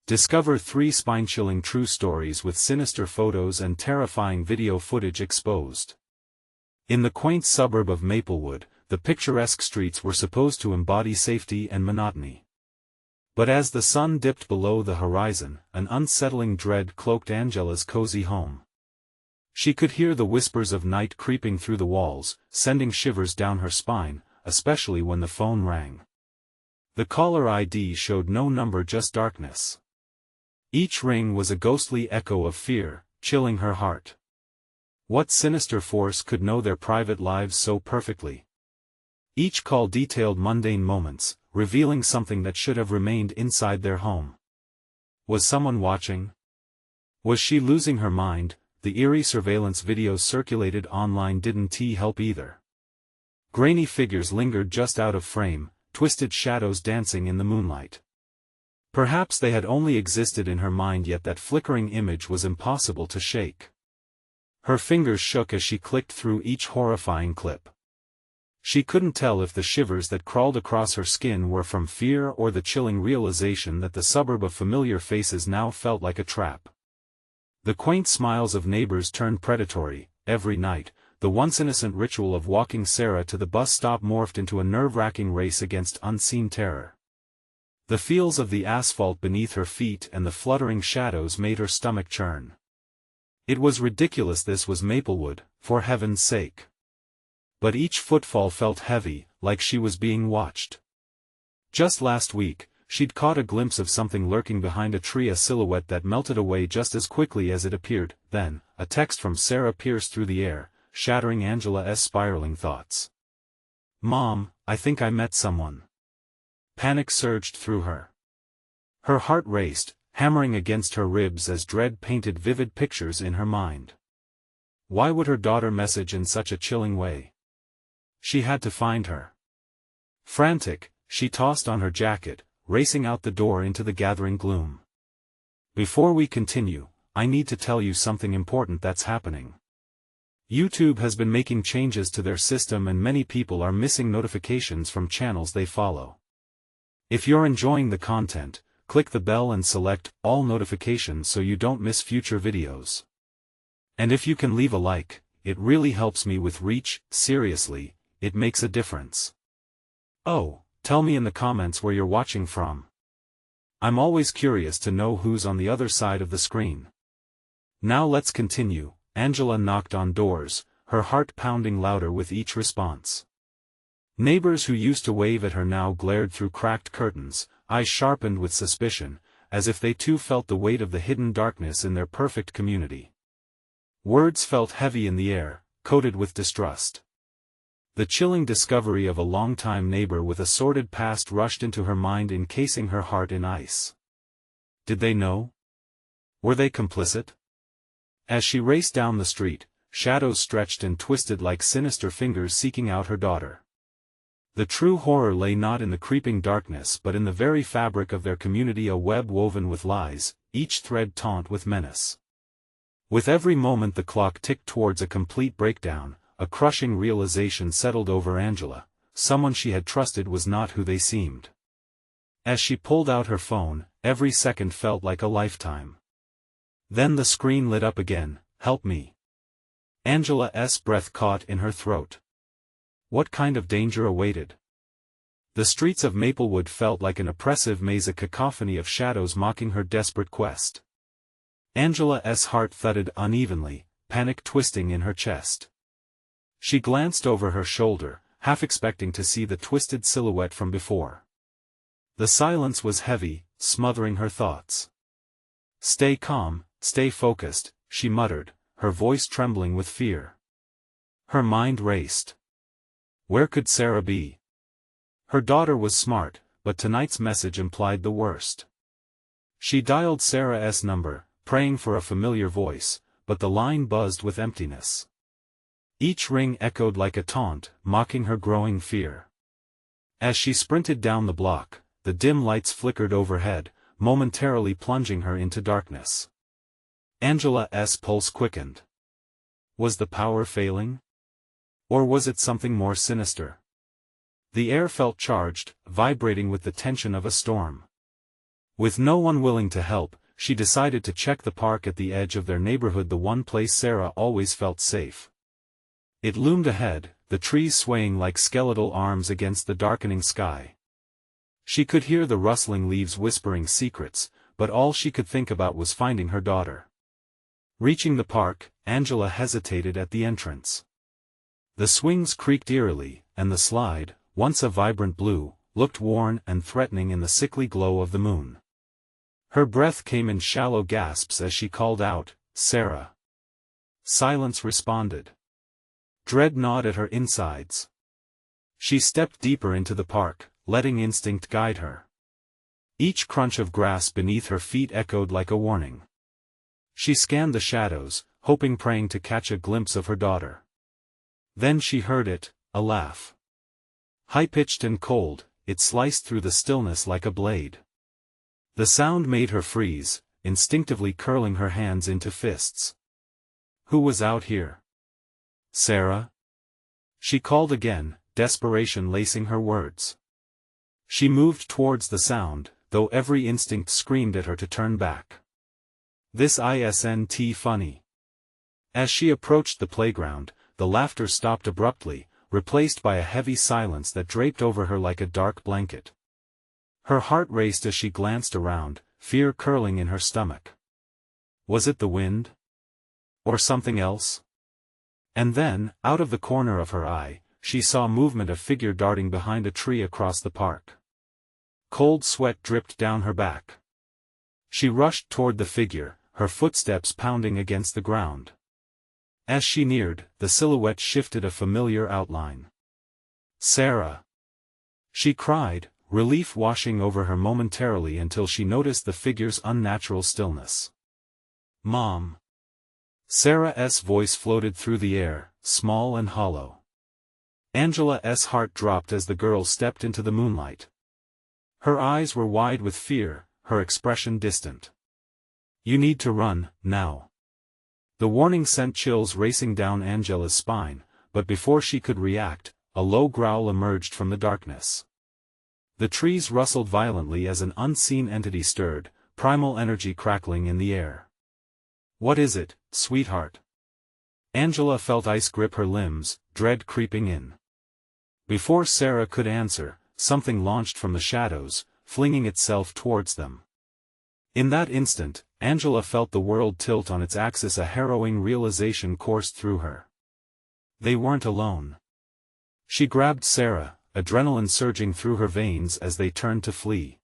Discover 3 spine-chilling true stories with sinister photos and terrifying video footage exposed. In the quaint suburb of Maplewood, the picturesque streets were supposed to embody safety and monotony. But as the sun dipped below the horizon, an unsettling dread cloaked Angela's cozy home. She could hear the whispers of night creeping through the walls, sending shivers down her spine, especially when the phone rang. The caller ID showed no number, just darkness. Each ring was a ghostly echo of fear, chilling her heart. What sinister force could know their private lives so perfectly? Each call detailed mundane moments, revealing something that should have remained inside their home. Was someone watching? Was she losing her mind? The eerie surveillance videos circulated online didn't help either. Grainy figures lingered just out of frame, twisted shadows dancing in the moonlight. Perhaps they had only existed in her mind, yet that flickering image was impossible to shake. Her fingers shook as she clicked through each horrifying clip. She couldn't tell if the shivers that crawled across her skin were from fear or the chilling realization that the suburb of familiar faces now felt like a trap. The quaint smiles of neighbors turned predatory. Every night, the once innocent ritual of walking Sarah to the bus stop morphed into a nerve-wracking race against unseen terror. The feels of the asphalt beneath her feet and the fluttering shadows made her stomach churn. It was ridiculous. This was Maplewood, for heaven's sake. But each footfall felt heavy, like she was being watched. Just last week, she'd caught a glimpse of something lurking behind a tree, a silhouette that melted away just as quickly as it appeared. Then, a text from Sarah pierced through the air, shattering Angela's spiraling thoughts. "Mom, I think I met someone." Panic surged through her. Her heart raced, hammering against her ribs as dread painted vivid pictures in her mind. Why would her daughter message in such a chilling way? She had to find her. Frantic, she tossed on her jacket, racing out the door into the gathering gloom. Before we continue, I need to tell you something important that's happening. YouTube has been making changes to their system and many people are missing notifications from channels they follow. If you're enjoying the content, click the bell and select all notifications so you don't miss future videos. And if you can leave a like, it really helps me with reach. Seriously, it makes a difference. Oh, tell me in the comments where you're watching from. I'm always curious to know who's on the other side of the screen. Now let's continue. Angela knocked on doors, her heart pounding louder with each response. Neighbors who used to wave at her now glared through cracked curtains, eyes sharpened with suspicion, as if they too felt the weight of the hidden darkness in their perfect community. Words felt heavy in the air, coated with distrust. The chilling discovery of a longtime neighbor with a sordid past rushed into her mind, encasing her heart in ice. Did they know? Were they complicit? As she raced down the street, shadows stretched and twisted like sinister fingers seeking out her daughter. The true horror lay not in the creeping darkness but in the very fabric of their community, a web woven with lies, each thread taut with menace. With every moment the clock ticked towards a complete breakdown, a crushing realization settled over Angela: someone she had trusted was not who they seemed. As she pulled out her phone, every second felt like a lifetime. Then the screen lit up again. "Help me." Angela's breath caught in her throat. What kind of danger awaited? The streets of Maplewood felt like an oppressive maze, a cacophony of shadows mocking her desperate quest. Angela's heart thudded unevenly, panic twisting in her chest. She glanced over her shoulder, half expecting to see the twisted silhouette from before. The silence was heavy, smothering her thoughts. "Stay calm, stay focused," she muttered, her voice trembling with fear. Her mind raced. Where could Sarah be? Her daughter was smart, but tonight's message implied the worst. She dialed Sarah's number, praying for a familiar voice, but the line buzzed with emptiness. Each ring echoed like a taunt, mocking her growing fear. As she sprinted down the block, the dim lights flickered overhead, momentarily plunging her into darkness. Angela's pulse quickened. Was the power failing? Or was it something more sinister? The air felt charged, vibrating with the tension of a storm. With no one willing to help, she decided to check the park at the edge of their neighborhood, the one place Sarah always felt safe. It loomed ahead, the trees swaying like skeletal arms against the darkening sky. She could hear the rustling leaves whispering secrets, but all she could think about was finding her daughter. Reaching the park, Angela hesitated at the entrance. The swings creaked eerily, and the slide, once a vibrant blue, looked worn and threatening in the sickly glow of the moon. Her breath came in shallow gasps as she called out, "Sarah." Silence responded. Dread gnawed at her insides. She stepped deeper into the park, letting instinct guide her. Each crunch of grass beneath her feet echoed like a warning. She scanned the shadows, praying to catch a glimpse of her daughter. Then she heard it, a laugh. High-pitched and cold, it sliced through the stillness like a blade. The sound made her freeze, instinctively curling her hands into fists. Who was out here? Sarah? She called again, desperation lacing her words. She moved towards the sound, though every instinct screamed at her to turn back. This isn't funny. As she approached the playground, the laughter stopped abruptly, replaced by a heavy silence that draped over her like a dark blanket. Her heart raced as she glanced around, fear curling in her stomach. Was it the wind? Or something else? And then, out of the corner of her eye, she saw movement, a figure darting behind a tree across the park. Cold sweat dripped down her back. She rushed toward the figure, her footsteps pounding against the ground. As she neared, the silhouette shifted, a familiar outline. "Sarah!" she cried, relief washing over her momentarily until she noticed the figure's unnatural stillness. "Mom!" Sarah's voice floated through the air, small and hollow. Angela's heart dropped as the girl stepped into the moonlight. Her eyes were wide with fear, her expression distant. "You need to run, now." The warning sent chills racing down Angela's spine, but before she could react, a low growl emerged from the darkness. The trees rustled violently as an unseen entity stirred, primal energy crackling in the air. "What is it, sweetheart?" Angela felt ice grip her limbs, dread creeping in. Before Sarah could answer, something launched from the shadows, flinging itself towards them. In that instant, Angela felt the world tilt on its axis, a harrowing realization coursed through her. They weren't alone. She grabbed Sarah, adrenaline surging through her veins as they turned to flee.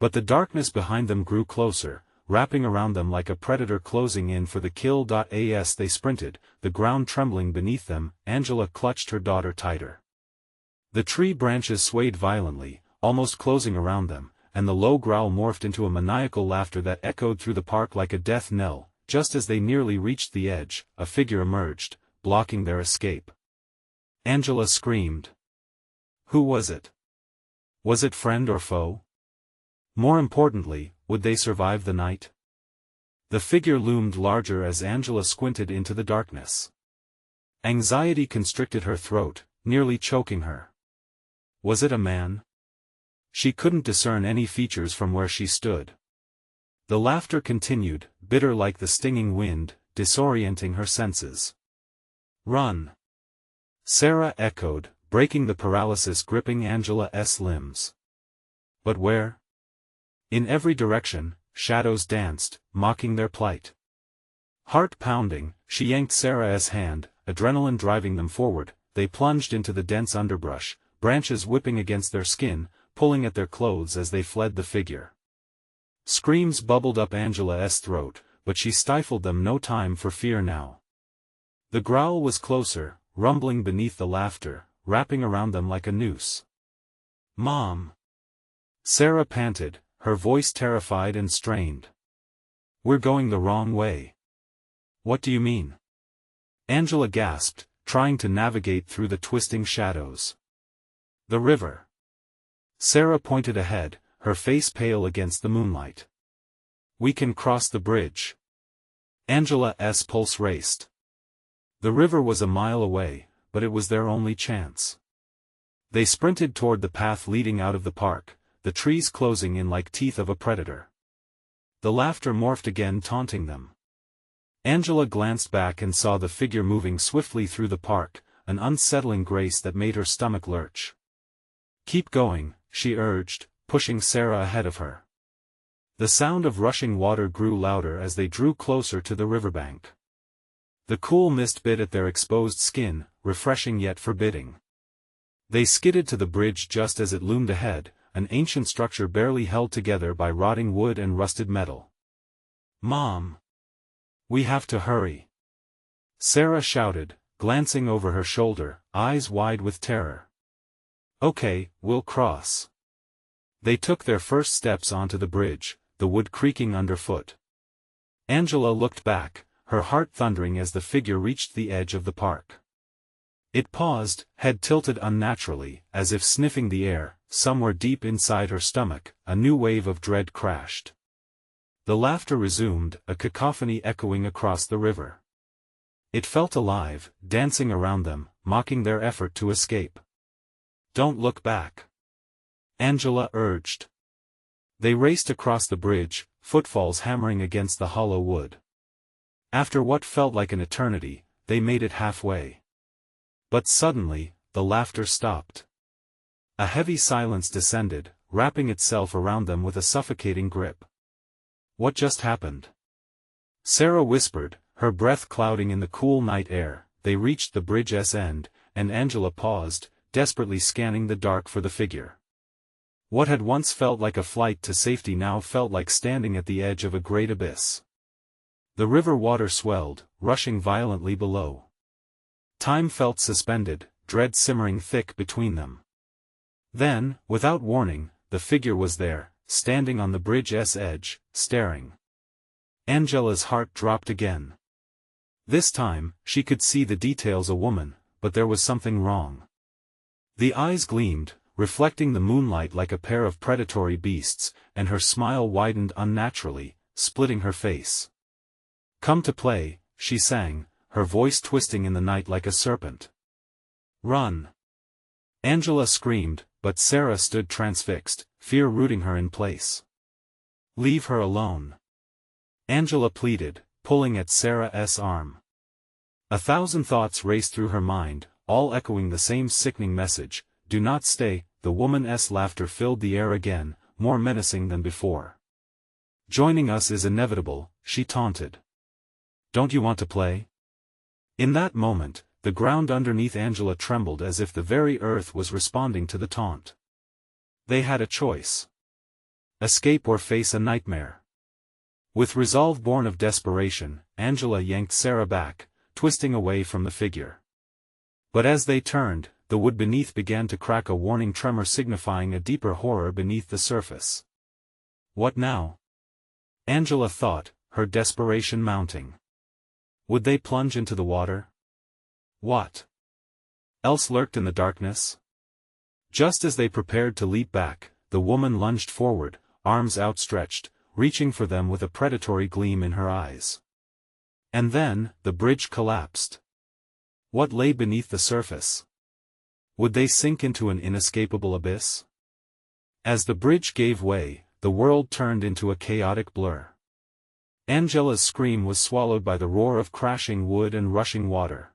But the darkness behind them grew closer, wrapping around them like a predator closing in for the kill. As they sprinted, the ground trembling beneath them, Angela clutched her daughter tighter. The tree branches swayed violently, almost closing around them, and the low growl morphed into a maniacal laughter that echoed through the park like a death knell. Just as they nearly reached the edge, a figure emerged, blocking their escape. Angela screamed. Who was it? Was it friend or foe? More importantly, would they survive the night? The figure loomed larger as Angela squinted into the darkness. Anxiety constricted her throat, nearly choking her. Was it a man? She couldn't discern any features from where she stood. The laughter continued, bitter like the stinging wind, disorienting her senses. "Run!" Sarah echoed, breaking the paralysis gripping Angela's limbs. But where? In every direction, shadows danced, mocking their plight. Heart pounding, she yanked Sarah's hand, adrenaline driving them forward. They plunged into the dense underbrush, branches whipping against their skin, pulling at their clothes as they fled the figure. Screams bubbled up Angela's throat, but she stifled them. No time for fear now. The growl was closer, rumbling beneath the laughter, wrapping around them like a noose. "Mom!" Sarah panted, her voice terrified and strained. "We're going the wrong way." "What do you mean?" Angela gasped, trying to navigate through the twisting shadows. "The river." Sarah pointed ahead, her face pale against the moonlight. "We can cross the bridge." Angela's pulse raced. The river was a mile away, but it was their only chance. They sprinted toward the path leading out of the park, the trees closing in like teeth of a predator. The laughter morphed again, taunting them. Angela glanced back and saw the figure moving swiftly through the park, an unsettling grace that made her stomach lurch. "Keep going," she urged, pushing Sarah ahead of her. The sound of rushing water grew louder as they drew closer to the riverbank. The cool mist bit at their exposed skin, refreshing yet forbidding. They skidded to the bridge just as it loomed ahead, an ancient structure barely held together by rotting wood and rusted metal. "Mom! We have to hurry!" Sarah shouted, glancing over her shoulder, eyes wide with terror. "Okay, we'll cross." They took their first steps onto the bridge, the wood creaking underfoot. Angela looked back, her heart thundering as the figure reached the edge of the park. It paused, head tilted unnaturally, as if sniffing the air. Somewhere deep inside her stomach, a new wave of dread crashed. The laughter resumed, a cacophony echoing across the river. It felt alive, dancing around them, mocking their effort to escape. "Don't look back," Angela urged. They raced across the bridge, footfalls hammering against the hollow wood. After what felt like an eternity, they made it halfway. But suddenly, the laughter stopped. A heavy silence descended, wrapping itself around them with a suffocating grip. "What just happened?" Sarah whispered, her breath clouding in the cool night air. They reached the bridge's end, and Angela paused, desperately scanning the dark for the figure. What had once felt like a flight to safety now felt like standing at the edge of a great abyss. The river water swelled, rushing violently below. Time felt suspended, dread simmering thick between them. Then, without warning, the figure was there, standing on the bridge's edge, staring. Angela's heart dropped again. This time, she could see the details: a woman, but there was something wrong. The eyes gleamed, reflecting the moonlight like a pair of predatory beasts, and her smile widened unnaturally, splitting her face. "Come to play," she sang, her voice twisting in the night like a serpent. "Run!" Angela screamed, but Sarah stood transfixed, fear rooting her in place. "Leave her alone," Angela pleaded, pulling at Sarah's arm. 1,000 thoughts raced through her mind, all echoing the same sickening message: "Do not stay." The woman's laughter filled the air again, more menacing than before. "Joining us is inevitable," she taunted. "Don't you want to play?" In that moment, the ground underneath Angela trembled as if the very earth was responding to the taunt. They had a choice: escape or face a nightmare. With resolve born of desperation, Angela yanked Sarah back, twisting away from the figure. But as they turned, the wood beneath began to crack, a warning tremor signifying a deeper horror beneath the surface. What now? Angela thought, her desperation mounting. Would they plunge into the water? What else lurked in the darkness? Just as they prepared to leap back, the woman lunged forward, arms outstretched, reaching for them with a predatory gleam in her eyes. And then, the bridge collapsed. What lay beneath the surface? Would they sink into an inescapable abyss? As the bridge gave way, the world turned into a chaotic blur. Angela's scream was swallowed by the roar of crashing wood and rushing water.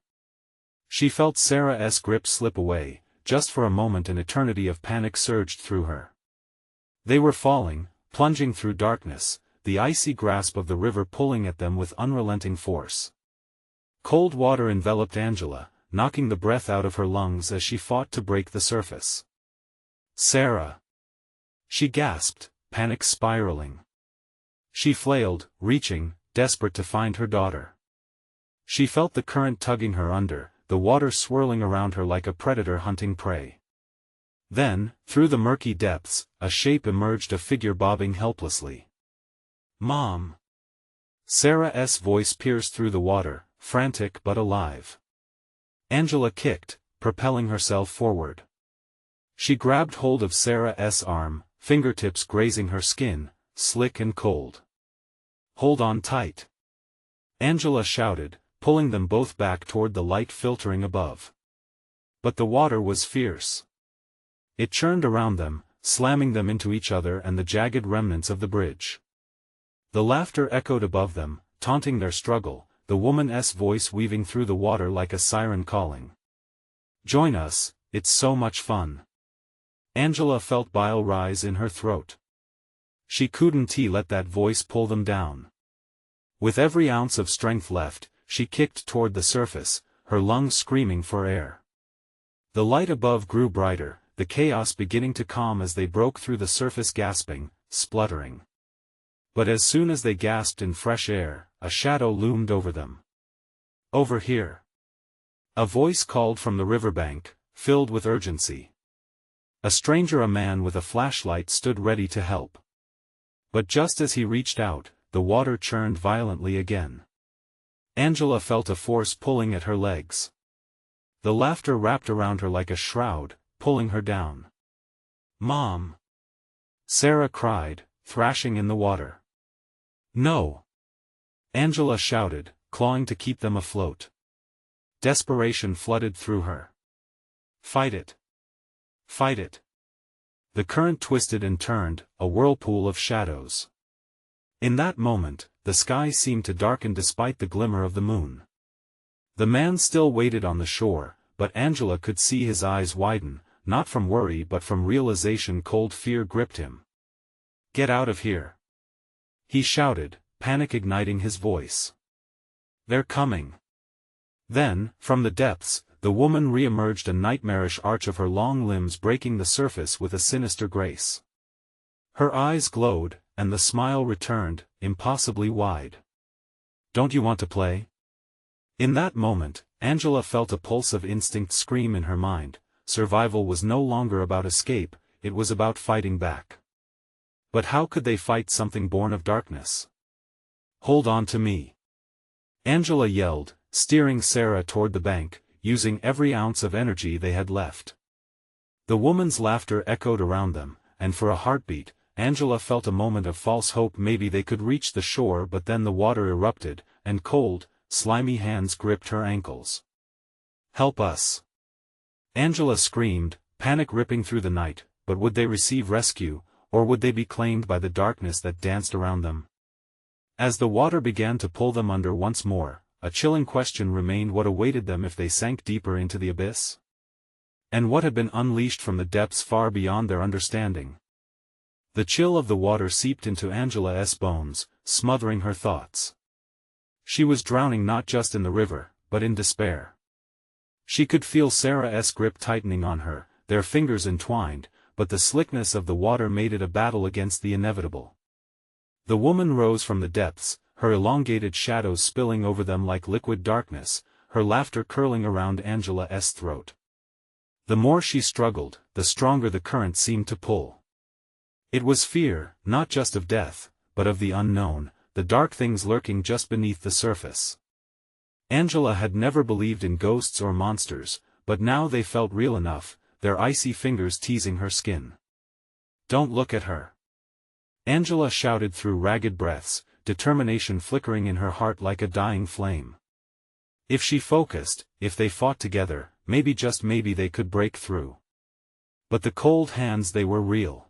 She felt Sarah's grip slip away. Just for a moment an eternity of panic surged through her. They were falling, plunging through darkness, the icy grasp of the river pulling at them with unrelenting force. Cold water enveloped Angela, knocking the breath out of her lungs as she fought to break the surface. "Sarah!" she gasped, panic spiraling. She flailed, reaching, desperate to find her daughter. She felt the current tugging her under, the water swirling around her like a predator hunting prey. Then, through the murky depths, a shape emerged, a figure bobbing helplessly. "Mom!" Sarah's voice pierced through the water, frantic but alive. Angela kicked, propelling herself forward. She grabbed hold of Sarah's arm, fingertips grazing her skin, slick and cold. "Hold on tight," Angela shouted, pulling them both back toward the light filtering above. But the water was fierce. It churned around them, slamming them into each other and the jagged remnants of the bridge. The laughter echoed above them, taunting their struggle, the woman's voice weaving through the water like a siren calling. "Join us, it's so much fun." Angela felt bile rise in her throat. She couldn't let that voice pull them down. With every ounce of strength left, she kicked toward the surface, her lungs screaming for air. The light above grew brighter, the chaos beginning to calm as they broke through the surface, gasping, spluttering. But as soon as they gasped in fresh air, a shadow loomed over them. "Over here." A voice called from the riverbank, filled with urgency. A stranger, a man with a flashlight, stood ready to help. But just as he reached out, the water churned violently again. Angela felt a force pulling at her legs. The laughter wrapped around her like a shroud, pulling her down. "Mom!" Sarah cried, thrashing in the water. "No!" Angela shouted, clawing to keep them afloat. Desperation flooded through her. "Fight it! Fight it!" The current twisted and turned, a whirlpool of shadows. In that moment, the sky seemed to darken despite the glimmer of the moon. The man still waited on the shore, but Angela could see his eyes widen, not from worry but from realization. Cold fear gripped him. "Get out of here!" he shouted, panic igniting his voice. "They're coming!" Then, from the depths, the woman re-emerged, a nightmarish arch of her long limbs breaking the surface with a sinister grace. Her eyes glowed, and the smile returned, impossibly wide. "Don't you want to play?" In that moment, Angela felt a pulse of instinct scream in her mind. Survival was no longer about escape, it was about fighting back. But how could they fight something born of darkness? "Hold on to me!" Angela yelled, steering Sarah toward the bank, using every ounce of energy they had left. The woman's laughter echoed around them, and for a heartbeat, Angela felt a moment of false hope. Maybe they could reach the shore, but then the water erupted, and cold, slimy hands gripped her ankles. "Help us!" Angela screamed, panic ripping through the night. But would they receive rescue, or would they be claimed by the darkness that danced around them? As the water began to pull them under once more, a chilling question remained: what awaited them if they sank deeper into the abyss? And what had been unleashed from the depths far beyond their understanding? The chill of the water seeped into Angela's bones, smothering her thoughts. She was drowning not just in the river, but in despair. She could feel Sarah's grip tightening on her, their fingers entwined, but the slickness of the water made it a battle against the inevitable. The woman rose from the depths, her elongated shadows spilling over them like liquid darkness, her laughter curling around Angela's throat. The more she struggled, the stronger the current seemed to pull. It was fear, not just of death, but of the unknown, the dark things lurking just beneath the surface. Angela had never believed in ghosts or monsters, but now they felt real enough, their icy fingers teasing her skin. "Don't look at her!" Angela shouted through ragged breaths, determination flickering in her heart like a dying flame. If she focused, if they fought together, maybe, just maybe, they could break through. But the cold hands, they were real.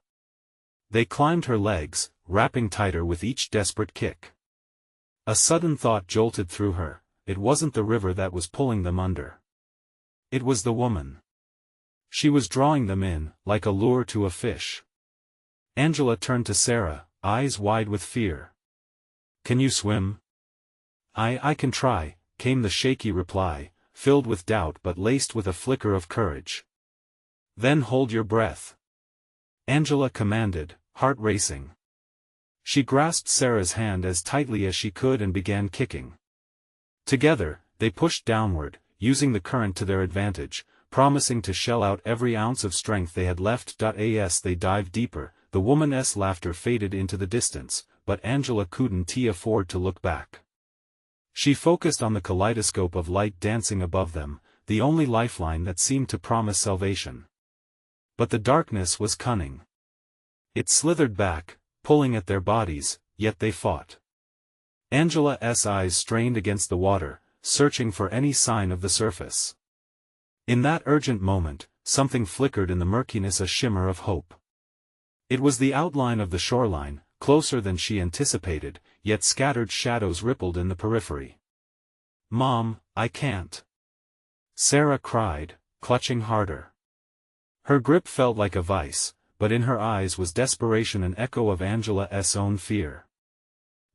They climbed her legs, wrapping tighter with each desperate kick. A sudden thought jolted through her: it wasn't the river that was pulling them under. It was the woman. She was drawing them in, like a lure to a fish. Angela turned to Sarah, eyes wide with fear. "Can you swim?" I can try," came the shaky reply, filled with doubt but laced with a flicker of courage. "Then hold your breath," Angela commanded, heart racing. She grasped Sarah's hand as tightly as she could and began kicking. Together, they pushed downward, using the current to their advantage, promising to shell out every ounce of strength they had left. As they dived deeper, the woman's laughter faded into the distance, but Angela couldn't afford to look back. She focused on the kaleidoscope of light dancing above them, the only lifeline that seemed to promise salvation. But the darkness was cunning. It slithered back, pulling at their bodies, yet they fought. Angela's eyes strained against the water, searching for any sign of the surface. In that urgent moment, something flickered in the murkiness, a shimmer of hope. It was the outline of the shoreline, closer than she anticipated, yet scattered shadows rippled in the periphery. "Mom, I can't!" Sarah cried, clutching harder. Her grip felt like a vice, but in her eyes was desperation, an echo of Angela's own fear.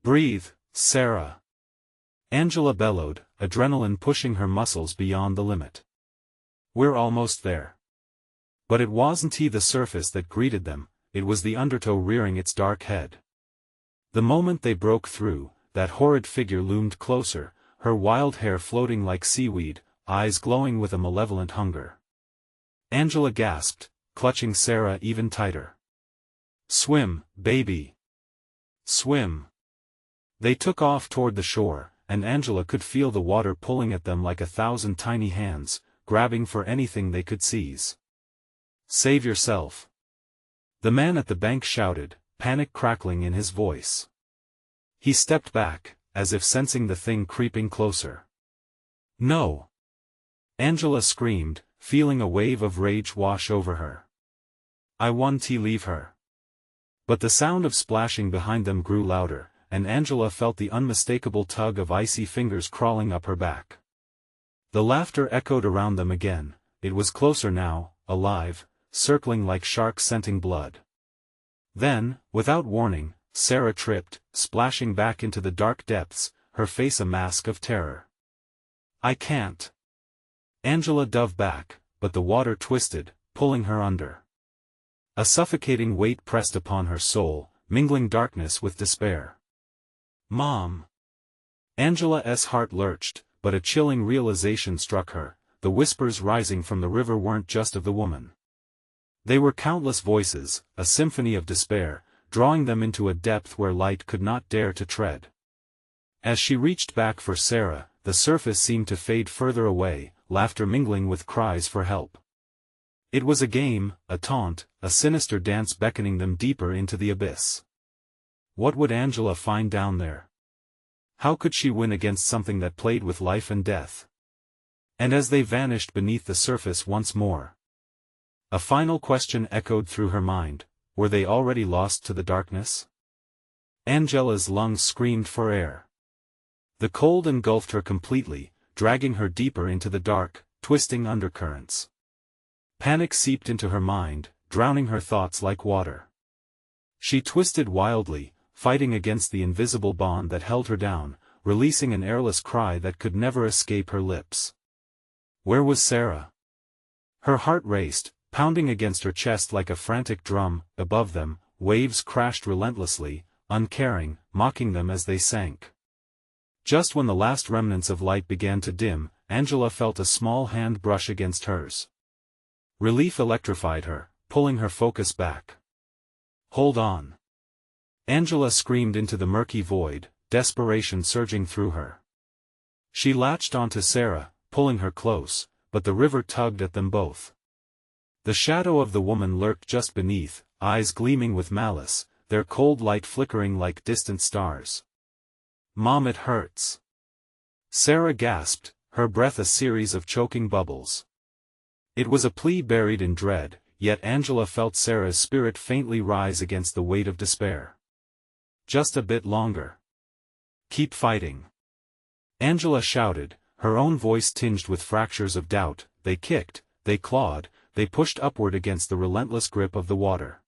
"Breathe, Sarah!" Angela bellowed, adrenaline pushing her muscles beyond the limit. "We're almost there." But it wasn't the surface that greeted them, it was the undertow rearing its dark head. The moment they broke through, that horrid figure loomed closer, her wild hair floating like seaweed, eyes glowing with a malevolent hunger. Angela gasped, clutching Sarah even tighter. "Swim, baby! Swim!" They took off toward the shore, and Angela could feel the water pulling at them like 1,000 tiny hands, grabbing for anything they could seize. "Save yourself!" The man at the bank shouted, panic crackling in his voice. He stepped back, as if sensing the thing creeping closer. "No!" Angela screamed, feeling a wave of rage wash over her. "I want to leave her." But the sound of splashing behind them grew louder, and Angela felt the unmistakable tug of icy fingers crawling up her back. The laughter echoed around them again, it was closer now, alive, circling like sharks scenting blood. Then, without warning, Sarah tripped, splashing back into the dark depths, her face a mask of terror. "I can't." Angela dove back, but the water twisted, pulling her under. A suffocating weight pressed upon her soul, mingling darkness with despair. "Mom!" Angela's heart lurched, but a chilling realization struck her, the whispers rising from the river weren't just of the woman. They were countless voices, a symphony of despair, drawing them into a depth where light could not dare to tread. As she reached back for Sarah, the surface seemed to fade further away, laughter mingling with cries for help. It was a game, a taunt, a sinister dance beckoning them deeper into the abyss. What would Angela find down there? How could she win against something that played with life and death? And as they vanished beneath the surface once more, a final question echoed through her mind, were they already lost to the darkness? Angela's lungs screamed for air. The cold engulfed her completely, dragging her deeper into the dark, twisting undercurrents. Panic seeped into her mind, drowning her thoughts like water. She twisted wildly, fighting against the invisible bond that held her down, releasing an airless cry that could never escape her lips. Where was Sarah? Her heart raced, pounding against her chest like a frantic drum. Above them, waves crashed relentlessly, uncaring, mocking them as they sank. Just when the last remnants of light began to dim, Angela felt a small hand brush against hers. Relief electrified her, pulling her focus back. "Hold on!" Angela screamed into the murky void, desperation surging through her. She latched onto Sarah, pulling her close, but the river tugged at them both. The shadow of the woman lurked just beneath, eyes gleaming with malice, their cold light flickering like distant stars. "Mom, it hurts!" Sarah gasped, her breath a series of choking bubbles. It was a plea buried in dread, yet Angela felt Sarah's spirit faintly rise against the weight of despair. "Just a bit longer. Keep fighting!" Angela shouted, her own voice tinged with fractures of doubt. They kicked, they clawed, they pushed upward against the relentless grip of the water.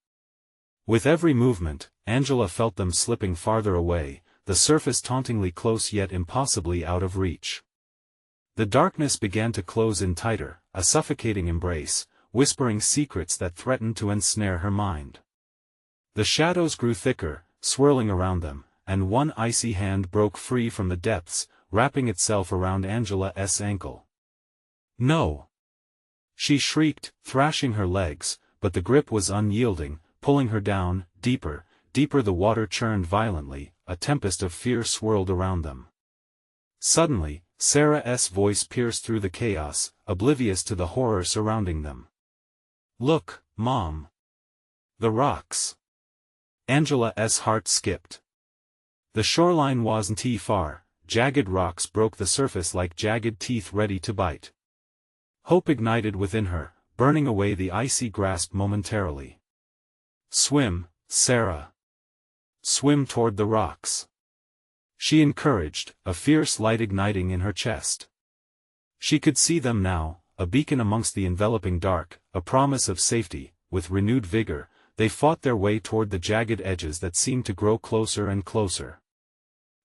With every movement, Angela felt them slipping farther away, the surface tauntingly close yet impossibly out of reach. The darkness began to close in tighter, a suffocating embrace, whispering secrets that threatened to ensnare her mind. The shadows grew thicker, swirling around them, and one icy hand broke free from the depths, wrapping itself around Angela's ankle. "No!" She shrieked, thrashing her legs, but the grip was unyielding, pulling her down, deeper, deeper. The water churned violently, a tempest of fear swirled around them. Suddenly, Sarah's voice pierced through the chaos, oblivious to the horror surrounding them. "Look, Mom! The rocks!" Angela's heart skipped. The shoreline wasn't far, jagged rocks broke the surface like jagged teeth ready to bite. Hope ignited within her, burning away the icy grasp momentarily. Swim, Sarah. Swim toward the rocks. She encouraged, a fierce light igniting in her chest. She could see them now, a beacon amongst the enveloping dark, a promise of safety. With renewed vigor, they fought their way toward the jagged edges that seemed to grow closer and closer.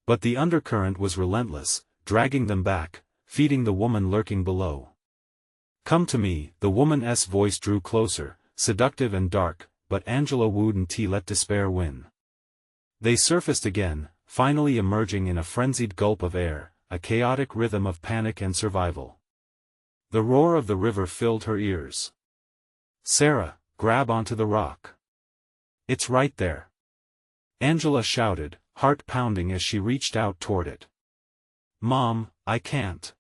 But the undercurrent was relentless, dragging them back, feeding the woman lurking below. "Come to me," the woman's voice drew closer, seductive and dark, but Angela wouldn't let despair win. They surfaced again, finally emerging in a frenzied gulp of air, a chaotic rhythm of panic and survival. The roar of the river filled her ears. "Sarah, grab onto the rock. It's right there," Angela shouted, heart pounding as she reached out toward it. "Mom, I can't."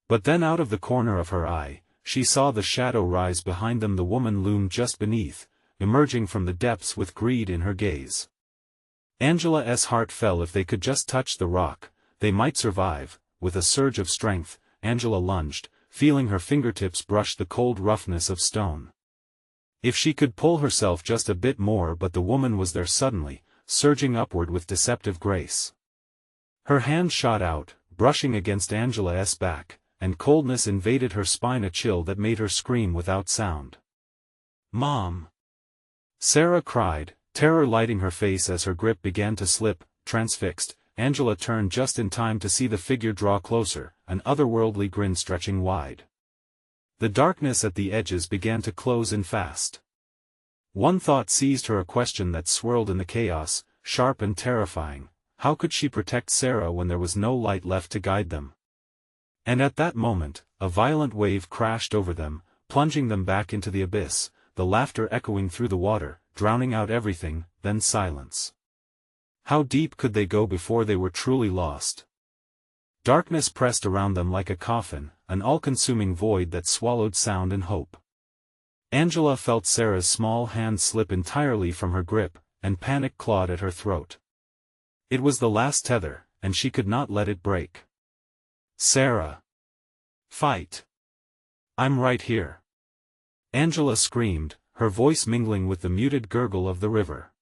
But then out of the corner of her eye, she saw the shadow rise behind them. The woman loomed just beneath, emerging from the depths with greed in her gaze. Angela's heart fell. If they could just touch the rock, they might survive. With a surge of strength, Angela lunged, feeling her fingertips brush the cold roughness of stone. If she could pull herself just a bit more, but the woman was there suddenly, surging upward with deceptive grace. Her hand shot out, brushing against Angela's back, and coldness invaded her spine, a chill that made her scream without sound. "Mom!" Sarah cried, terror lighting her face as her grip began to slip. Transfixed, Angela turned just in time to see the figure draw closer, an otherworldly grin stretching wide. The darkness at the edges began to close in fast. One thought seized her, a question that swirled in the chaos, sharp and terrifying. How could she protect Sarah when there was no light left to guide them? And at that moment, a violent wave crashed over them, plunging them back into the abyss, the laughter echoing through the water, drowning out everything. Then silence. How deep could they go before they were truly lost? Darkness pressed around them like a coffin, an all-consuming void that swallowed sound and hope. Angela felt Sarah's small hand slip entirely from her grip, and panic clawed at her throat. It was the last tether, and she could not let it break. "Sarah! Fight! I'm right here!" Angela screamed, her voice mingling with the muted gurgle of the river.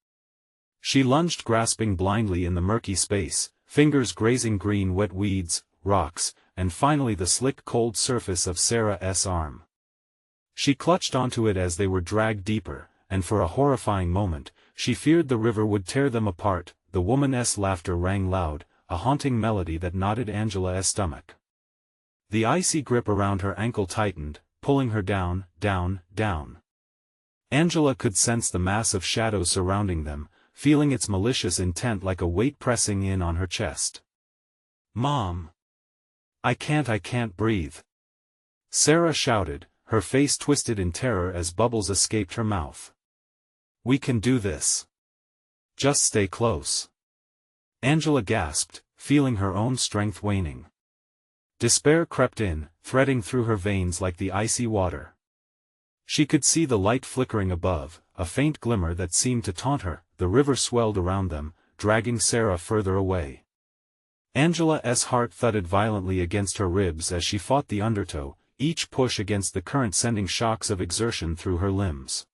She lunged, grasping blindly in the murky space, fingers grazing green wet weeds, rocks, and finally the slick cold surface of Sarah's arm. She clutched onto it as they were dragged deeper, and for a horrifying moment, she feared the river would tear them apart. The woman's laughter rang loud, a haunting melody that knotted Angela's stomach. The icy grip around her ankle tightened, pulling her down, down, down. Angela could sense the mass of shadows surrounding them, feeling its malicious intent like a weight pressing in on her chest. "Mom! I can't breathe!" Sarah shouted, her face twisted in terror as bubbles escaped her mouth. "We can do this. Just stay close." Angela gasped, feeling her own strength waning. Despair crept in, threading through her veins like the icy water. She could see the light flickering above, a faint glimmer that seemed to taunt her. The river swelled around them, dragging Sarah further away. Angela's heart thudded violently against her ribs as she fought the undertow, each push against the current sending shocks of exertion through her limbs.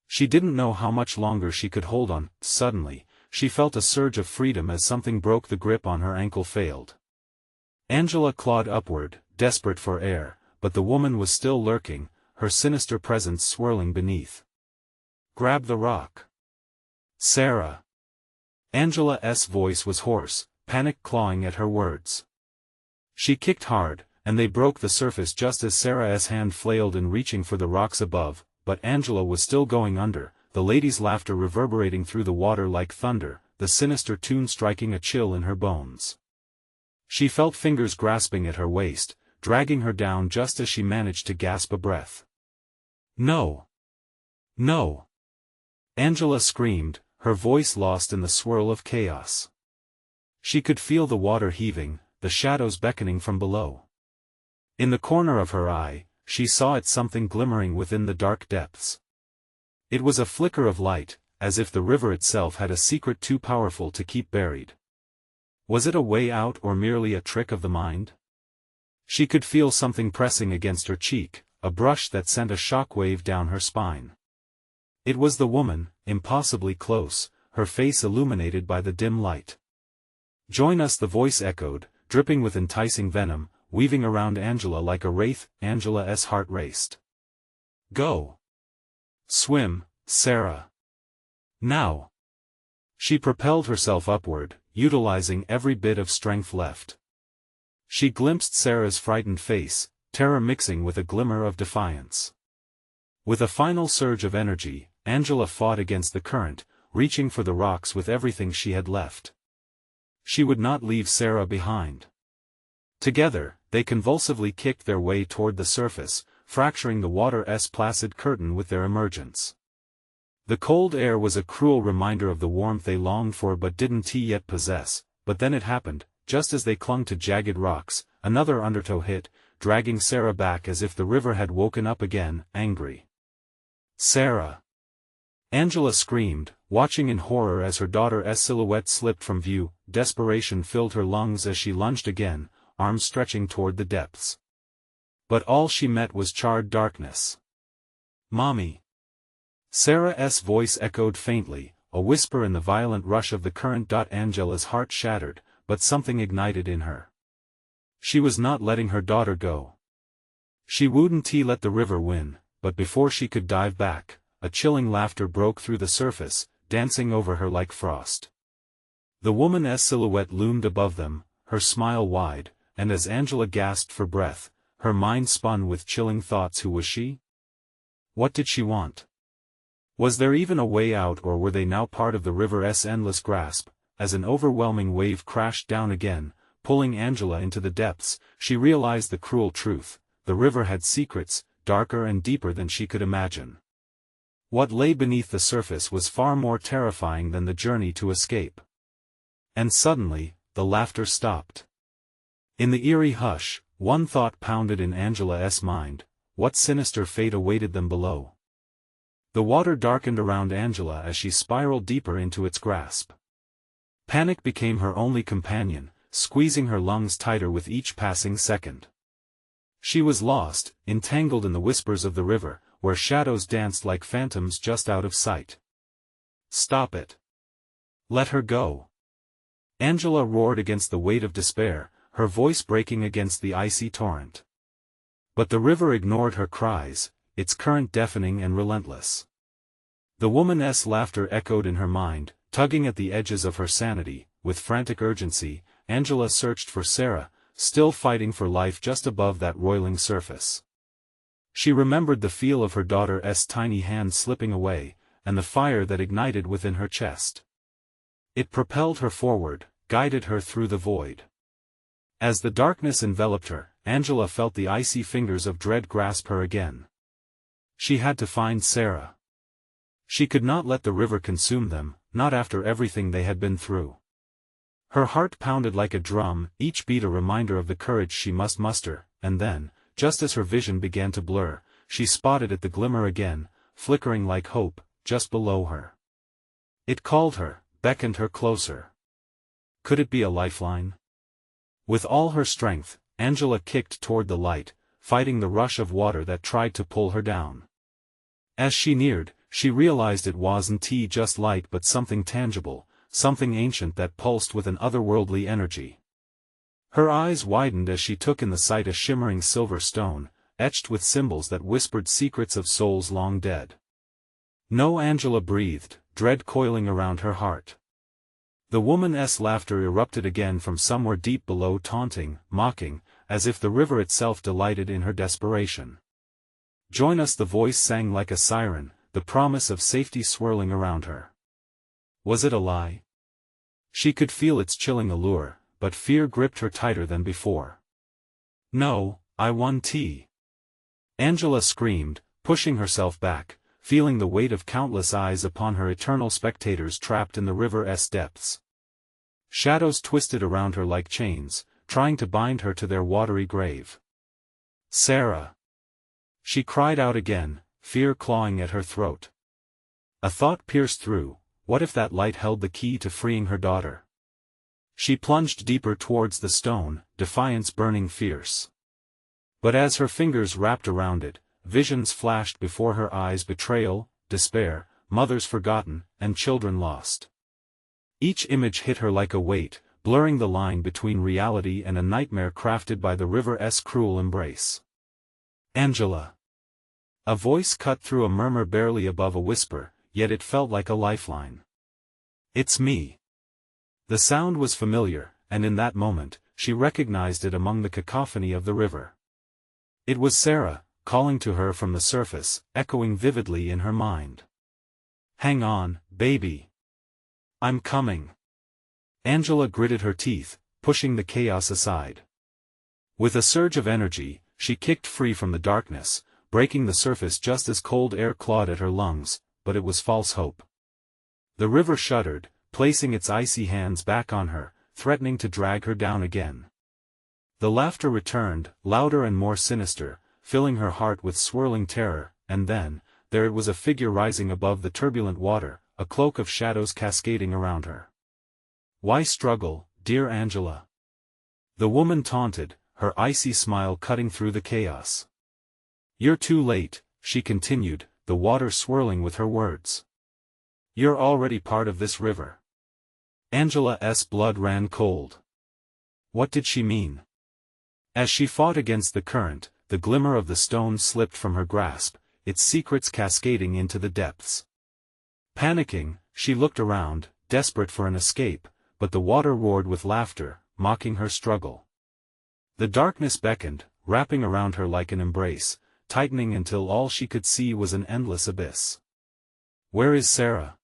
She didn't know how much longer she could hold on. Suddenly, she felt a surge of freedom as something broke. The grip on her ankle failed. Angela clawed upward, desperate for air, but the woman was still lurking, her sinister presence swirling beneath. "Grab the rock. Sarah!" Angela's voice was hoarse, panic clawing at her words. She kicked hard, and they broke the surface just as Sarah's hand flailed in reaching for the rocks above, but Angela was still going under, the lady's laughter reverberating through the water like thunder, the sinister tune striking a chill in her bones. She felt fingers grasping at her waist, dragging her down just as she managed to gasp a breath. "No! No!" Angela screamed, her voice lost in the swirl of chaos. She could feel the water heaving, the shadows beckoning from below. In the corner of her eye, she saw something glimmering within the dark depths. It was a flicker of light, as if the river itself had a secret too powerful to keep buried. Was it a way out or merely a trick of the mind? She could feel something pressing against her cheek, a brush that sent a shock wave down her spine. It was the woman, impossibly close, her face illuminated by the dim light. "Join us," the voice echoed, dripping with enticing venom, weaving around Angela like a wraith. Angela's heart raced. "Go! Swim, Sarah! Now!" She propelled herself upward, utilizing every bit of strength left. She glimpsed Sarah's frightened face, terror mixing with a glimmer of defiance. With a final surge of energy, Angela fought against the current, reaching for the rocks with everything she had left. She would not leave Sarah behind. Together, they convulsively kicked their way toward the surface, fracturing the water's placid curtain with their emergence. The cold air was a cruel reminder of the warmth they longed for but didn't yet possess, but then it happened, just as they clung to jagged rocks, another undertow hit, dragging Sarah back as if the river had woken up again, angry. "Sarah!" Angela screamed, watching in horror as her daughter's silhouette slipped from view. Desperation filled her lungs as she lunged again, arms stretching toward the depths. But all she met was charred darkness. "Mommy!" Sarah's voice echoed faintly, a whisper in the violent rush of the current. Angela's heart shattered, but something ignited in her. She was not letting her daughter go. She wouldn't let the river win, but before she could dive back, a chilling laughter broke through the surface, dancing over her like frost. The woman's silhouette loomed above them, her smile wide, and as Angela gasped for breath, her mind spun with chilling thoughts. Who was she? What did she want? Was there even a way out, or were they now part of the river's endless grasp? As an overwhelming wave crashed down again, pulling Angela into the depths, she realized the cruel truth: the river had secrets, darker and deeper than she could imagine. What lay beneath the surface was far more terrifying than the journey to escape. And suddenly, the laughter stopped. In the eerie hush, one thought pounded in Angela's mind: what sinister fate awaited them below? The water darkened around Angela as she spiraled deeper into its grasp. Panic became her only companion, squeezing her lungs tighter with each passing second. She was lost, entangled in the whispers of the river, where shadows danced like phantoms just out of sight. "Stop it! Let her go!" Angela roared against the weight of despair, her voice breaking against the icy torrent. But the river ignored her cries, its current deafening and relentless. The woman's laughter echoed in her mind, tugging at the edges of her sanity. With frantic urgency, Angela searched for Sarah, still fighting for life just above that roiling surface. She remembered the feel of her daughter's tiny hand slipping away, and the fire that ignited within her chest. It propelled her forward, guided her through the void. As the darkness enveloped her, Angela felt the icy fingers of dread grasp her again. She had to find Sarah. She could not let the river consume them, not after everything they had been through. Her heart pounded like a drum, each beat a reminder of the courage she must muster, and then, just as her vision began to blur, she spotted it, the glimmer again, flickering like hope, just below her. It called her, beckoned her closer. Could it be a lifeline? With all her strength, Angela kicked toward the light, fighting the rush of water that tried to pull her down. As she neared, she realized it wasn't just light but something tangible, something ancient that pulsed with an otherworldly energy. Her eyes widened as she took in the sight: a shimmering silver stone, etched with symbols that whispered secrets of souls long dead. "No!" Angela breathed, dread coiling around her heart. The woman's laughter erupted again from somewhere deep below, taunting, mocking, as if the river itself delighted in her desperation. "Join us!" the voice sang like a siren, the promise of safety swirling around her. Was it a lie? She could feel its chilling allure, but fear gripped her tighter than before. "No, I want tea!" Angela screamed, pushing herself back, feeling the weight of countless eyes upon her, eternal spectators trapped in the river's depths. Shadows twisted around her like chains, trying to bind her to their watery grave. "Sarah!" She cried out again, fear clawing at her throat. A thought pierced through: what if that light held the key to freeing her daughter? She plunged deeper towards the stone, defiance burning fierce. But as her fingers wrapped around it, visions flashed before her eyes: betrayal, despair, mothers forgotten, and children lost. Each image hit her like a weight, blurring the line between reality and a nightmare crafted by the river's cruel embrace. Angela. A voice cut through a murmur barely above a whisper, yet it felt like a lifeline. It's me. The sound was familiar, and in that moment, she recognized it among the cacophony of the river. It was Sarah, calling to her from the surface, echoing vividly in her mind. "Hang on, baby. I'm coming." Angela gritted her teeth, pushing the chaos aside. With a surge of energy, she kicked free from the darkness, breaking the surface just as cold air clawed at her lungs, but it was false hope. The river shuddered, placing its icy hands back on her, threatening to drag her down again. The laughter returned, louder and more sinister, filling her heart with swirling terror, and then, there it was, a figure rising above the turbulent water, a cloak of shadows cascading around her. "Why struggle, dear Angela?" The woman taunted, her icy smile cutting through the chaos. "You're too late," she continued, the water swirling with her words. "You're already part of this river." Angela's blood ran cold. What did she mean? As she fought against the current, the glimmer of the stone slipped from her grasp, its secrets cascading into the depths. Panicking, she looked around, desperate for an escape, but the water roared with laughter, mocking her struggle. The darkness beckoned, wrapping around her like an embrace, tightening until all she could see was an endless abyss. "Where is Sarah?"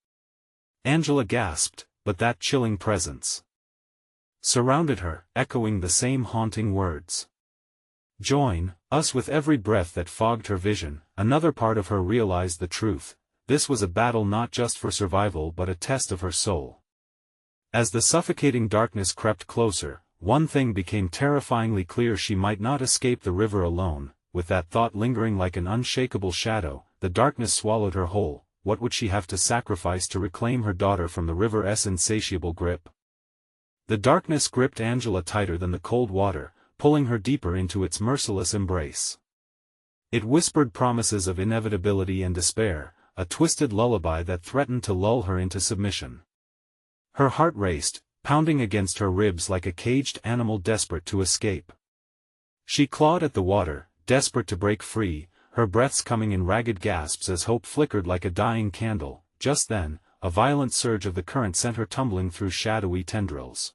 Angela gasped, but that chilling presence surrounded her, echoing the same haunting words. "Join us." With every breath that fogged her vision, another part of her realized the truth. This was a battle not just for survival but a test of her soul. As the suffocating darkness crept closer, one thing became terrifyingly clear: she might not escape the river alone. With that thought lingering like an unshakable shadow, the darkness swallowed her whole. What would she have to sacrifice to reclaim her daughter from the river's insatiable grip? The darkness gripped Angela tighter than the cold water, pulling her deeper into its merciless embrace. It whispered promises of inevitability and despair, a twisted lullaby that threatened to lull her into submission. Her heart raced, pounding against her ribs like a caged animal desperate to escape. She clawed at the water, desperate to break free, her breaths coming in ragged gasps as hope flickered like a dying candle. Just then, a violent surge of the current sent her tumbling through shadowy tendrils.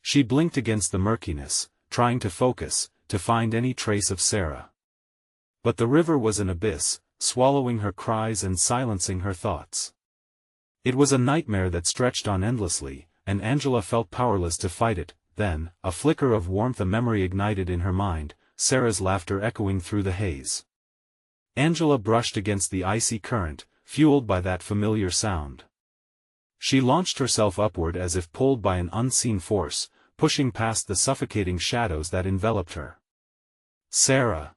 She blinked against the murkiness, trying to focus, to find any trace of Sarah. But the river was an abyss, swallowing her cries and silencing her thoughts. It was a nightmare that stretched on endlessly, and Angela felt powerless to fight it. Then, a flicker of warmth, a memory ignited in her mind, Sarah's laughter echoing through the haze. Angela brushed against the icy current, fueled by that familiar sound. She launched herself upward as if pulled by an unseen force, pushing past the suffocating shadows that enveloped her. "Sarah!"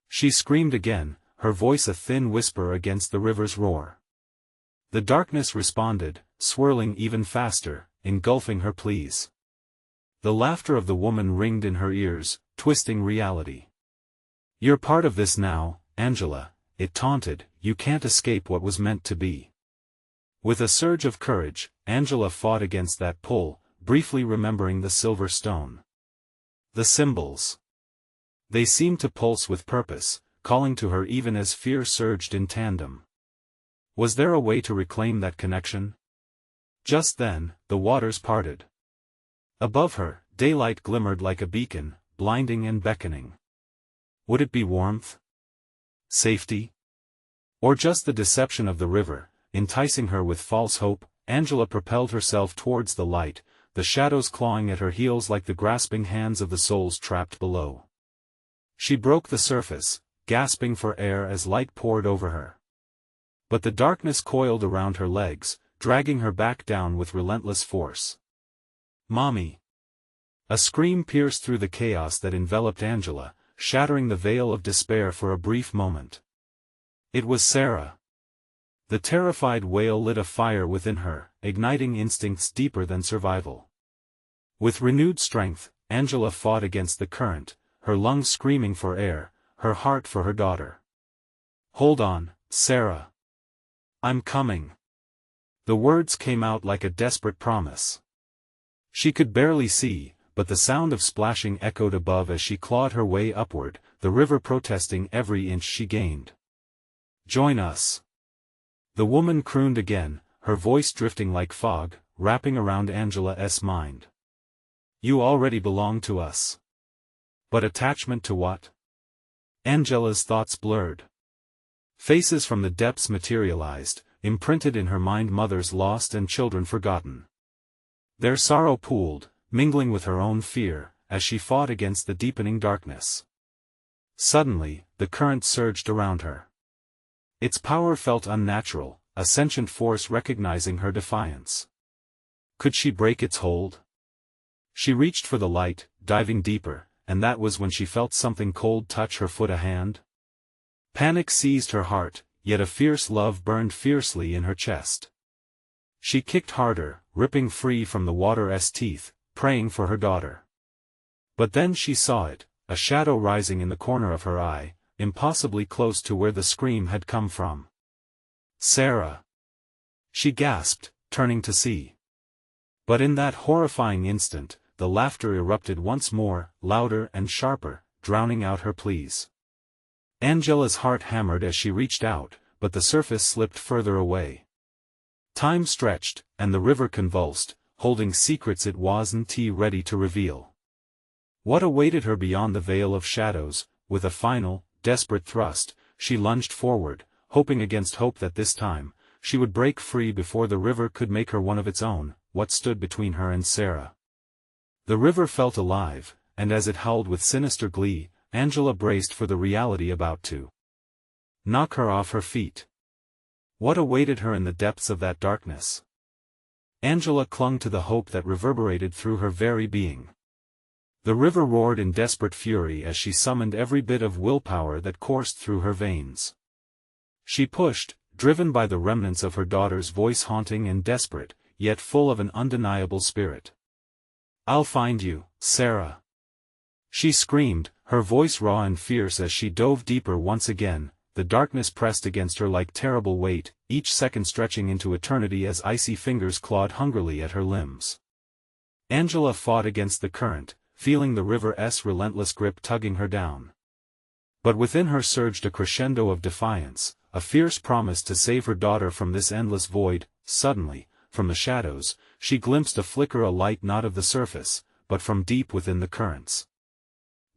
She screamed again, her voice a thin whisper against the river's roar. The darkness responded, swirling even faster, engulfing her pleas. The laughter of the woman ringed in her ears, twisting reality. "You're part of this now, Angela," it taunted, "you can't escape what was meant to be." With a surge of courage, Angela fought against that pull, briefly remembering the silver stone. The symbols. They seemed to pulse with purpose, calling to her even as fear surged in tandem. Was there a way to reclaim that connection? Just then, the waters parted. Above her, daylight glimmered like a beacon, blinding and beckoning. Would it be warmth? Safety? Or just the deception of the river, enticing her with false hope? Angela propelled herself towards the light, the shadows clawing at her heels like the grasping hands of the souls trapped below. She broke the surface, gasping for air as light poured over her. But the darkness coiled around her legs, dragging her back down with relentless force. "Mommy!" A scream pierced through the chaos that enveloped Angela, shattering the veil of despair for a brief moment. It was Sarah. The terrified wail lit a fire within her, igniting instincts deeper than survival. With renewed strength, Angela fought against the current, her lungs screaming for air, her heart for her daughter. "Hold on, Sarah. I'm coming. The words came out like a desperate promise. She could barely see, but the sound of splashing echoed above as she clawed her way upward, the river protesting every inch she gained. Join us. The woman crooned again, her voice drifting like fog, wrapping around Angela's mind. You already belong to us. But attachment to what? Angela's thoughts blurred. Faces from the depths materialized, imprinted in her mind, mothers lost and children forgotten. Their sorrow pooled, mingling with her own fear, as she fought against the deepening darkness. Suddenly, the current surged around her. Its power felt unnatural, a sentient force recognizing her defiance. Could she break its hold? She reached for the light, diving deeper, and that was when she felt something cold touch her foot, a hand. Panic seized her heart, yet a fierce love burned fiercely in her chest. She kicked harder, ripping free from the water's teeth, praying for her daughter. But then she saw it, a shadow rising in the corner of her eye, impossibly close to where the scream had come from. Sarah! She gasped, turning to see. But in that horrifying instant, the laughter erupted once more, louder and sharper, drowning out her pleas. Angela's heart hammered as she reached out, but the surface slipped further away. Time stretched, and the river convulsed, holding secrets it wasn't ready to reveal. What awaited her beyond the veil of shadows? With a final, desperate thrust, she lunged forward, hoping against hope that this time, she would break free before the river could make her one of its own. What stood between her and Sarah? The river felt alive, and as it howled with sinister glee, Angela braced for the reality about to knock her off her feet. What awaited her in the depths of that darkness? Angela clung to the hope that reverberated through her very being. The river roared in desperate fury as she summoned every bit of willpower that coursed through her veins. She pushed, driven by the remnants of her daughter's voice, haunting and desperate, yet full of an undeniable spirit. I'll find you, Sarah! She screamed, her voice raw and fierce as she dove deeper once again. The darkness pressed against her like terrible weight, each second stretching into eternity as icy fingers clawed hungrily at her limbs. Angela fought against the current, feeling the river's relentless grip tugging her down. But within her surged a crescendo of defiance, a fierce promise to save her daughter from this endless void. Suddenly, from the shadows, she glimpsed a flicker, a light not of the surface, but from deep within the currents.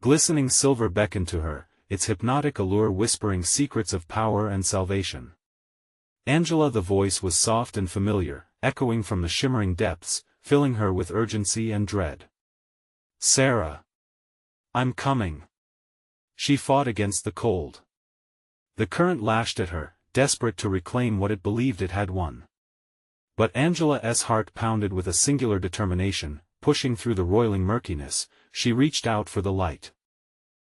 Glistening silver beckoned to her, its hypnotic allure whispering secrets of power and salvation. Angela, the voice was soft and familiar, echoing from the shimmering depths, filling her with urgency and dread. Sarah! I'm coming! She fought against the cold. The current lashed at her, desperate to reclaim what it believed it had won. But Angela's heart pounded with a singular determination, pushing through the roiling murkiness. She reached out for the light.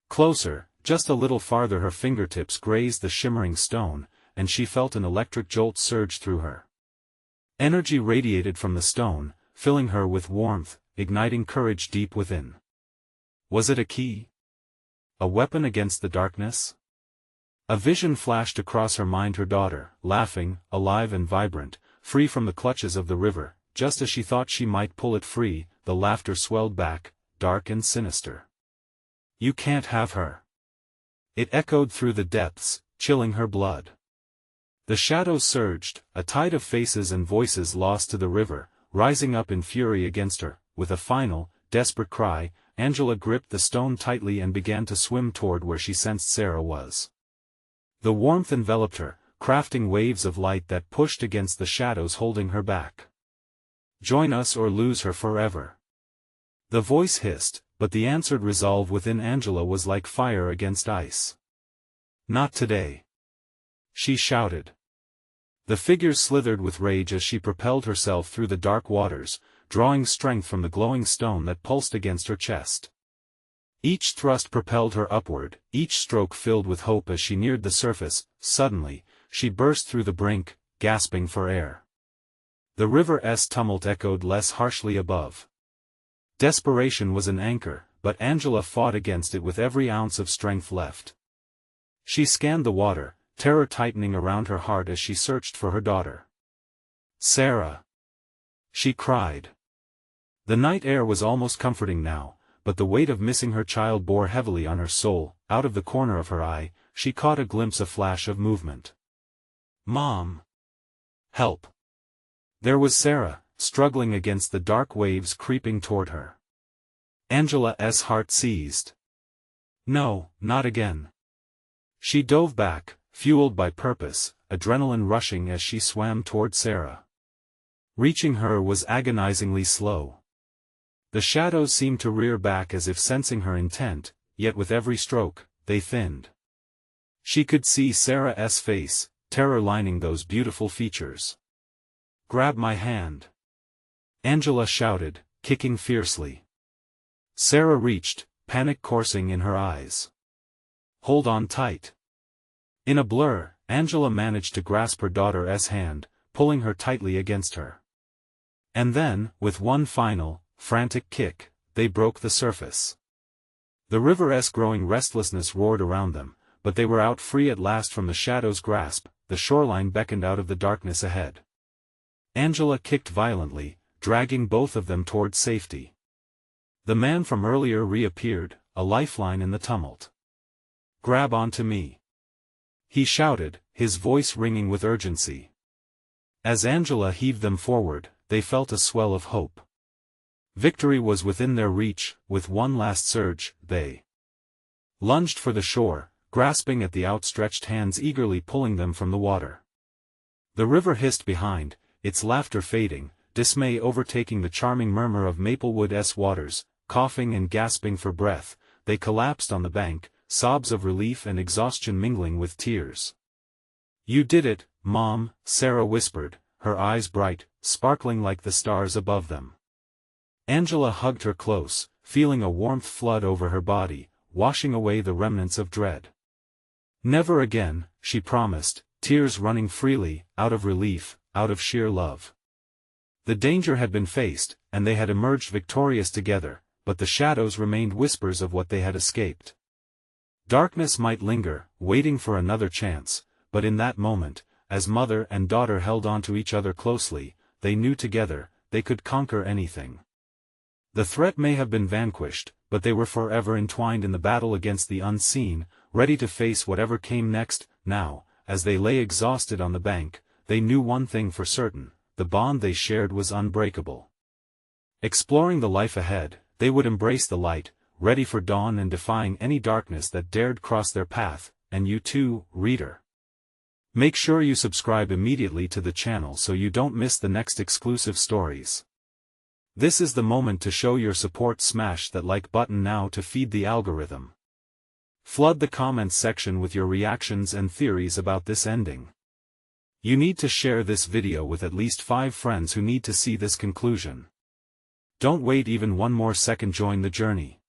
Closer, just a little farther, her fingertips grazed the shimmering stone, and she felt an electric jolt surge through her. Energy radiated from the stone, filling her with warmth, igniting courage deep within. Was it a key? A weapon against the darkness? A vision flashed across her mind, her daughter, laughing, alive and vibrant, free from the clutches of the river. Just as she thought she might pull it free, the laughter swelled back, dark and sinister. You can't have her! It echoed through the depths, chilling her blood. The shadows surged, a tide of faces and voices lost to the river, rising up in fury against her. With a final, desperate cry, Angela gripped the stone tightly and began to swim toward where she sensed Sarah was. The warmth enveloped her, crafting waves of light that pushed against the shadows holding her back. Join us or lose her forever. The voice hissed, but the answered resolve within Angela was like fire against ice. Not today! She shouted. The figures slithered with rage as she propelled herself through the dark waters, drawing strength from the glowing stone that pulsed against her chest. Each thrust propelled her upward, each stroke filled with hope as she neared the surface. Suddenly, she burst through the brink, gasping for air. The river's tumult echoed less harshly above. Desperation was an anchor, but Angela fought against it with every ounce of strength left. She scanned the water, terror tightening around her heart as she searched for her daughter. "Sarah!" she cried. The night air was almost comforting now, but the weight of missing her child bore heavily on her soul. Out of the corner of her eye, she caught a glimpse, a flash of movement. "Mom! Help!" There was Sarah, struggling against the dark waves creeping toward her. Angela's heart seized. No, not again. She dove back, fueled by purpose, adrenaline rushing as she swam toward Sarah. Reaching her was agonizingly slow. The shadows seemed to rear back as if sensing her intent, yet with every stroke, they thinned. She could see Sarah's face, terror lining those beautiful features. "Grab my hand!" Angela shouted, kicking fiercely. Sarah reached, panic coursing in her eyes. "Hold on tight." In a blur, Angela managed to grasp her daughter's hand, pulling her tightly against her. And then, with one final, frantic kick, they broke the surface. The river's growing restlessness roared around them, but they were out free at last from the shadow's grasp. The shoreline beckoned out of the darkness ahead. Angela kicked violently, dragging both of them toward safety. The man from earlier reappeared, a lifeline in the tumult. "Grab onto me!" he shouted, his voice ringing with urgency. As Angela heaved them forward, they felt a swell of hope. Victory was within their reach. With one last surge, they lunged for the shore, grasping at the outstretched hands eagerly pulling them from the water. The river hissed behind, its laughter fading, dismay overtaking the charming murmur of Maplewood's waters. Coughing and gasping for breath, they collapsed on the bank, sobs of relief and exhaustion mingling with tears. "You did it, Mom," Sarah whispered, her eyes bright, sparkling like the stars above them. Angela hugged her close, feeling a warmth flood over her body, washing away the remnants of dread. "Never again," she promised, tears running freely, out of relief, out of sheer love. The danger had been faced, and they had emerged victorious together, but the shadows remained whispers of what they had escaped. Darkness might linger, waiting for another chance, but in that moment, as mother and daughter held on to each other closely, they knew together, they could conquer anything. The threat may have been vanquished, but they were forever entwined in the battle against the unseen, ready to face whatever came next. Now, as they lay exhausted on the bank, they knew one thing for certain: the bond they shared was unbreakable. Exploring the life ahead, they would embrace the light, ready for dawn and defying any darkness that dared cross their path. And you too, reader. Make sure you subscribe immediately to the channel so you don't miss the next exclusive stories. This is the moment to show your support. Smash that like button now to feed the algorithm. Flood the comments section with your reactions and theories about this ending. You need to share this video with at least 5 friends who need to see this conclusion. Don't wait even one more second. Join the journey.